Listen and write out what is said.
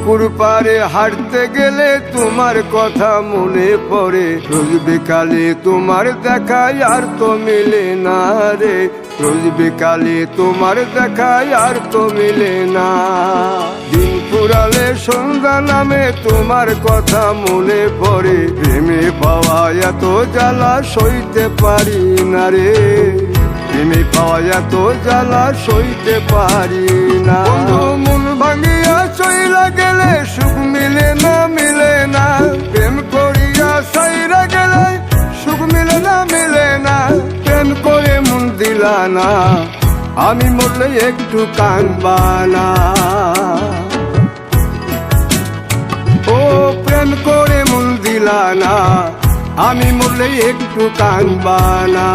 পুকুর পাড়ে হাঁটতে গেলে তোমার কথা মনে পড়ে, রোজ বিকালে তোমার দেখায় আর তো মিলে না রে, রোজ বিকালে তোমার দেখায় আর তো মিলে না। দিন ফুরালে সন্ধ্যা নামে তোমার কথা মনে পড়ে, প্রেমে পাওয়া এত জ্বালা সইতে পারি না রে, প্রেমে পাওয়া এত জ্বালা সইতে পারি না। মন ভাঙিয়া চইলা গেলে সুখ মিলে না, মিলে না, প্রেম করিয়া সাইরা গেলে সুখ মিলে না, মিলে না, প্রেম করে মন দিলা না, আমি মরলে একটু কাঁদবা না। ও প্রেম করে মন দিলা না, আমি মরলে একটু কাঁদবা না।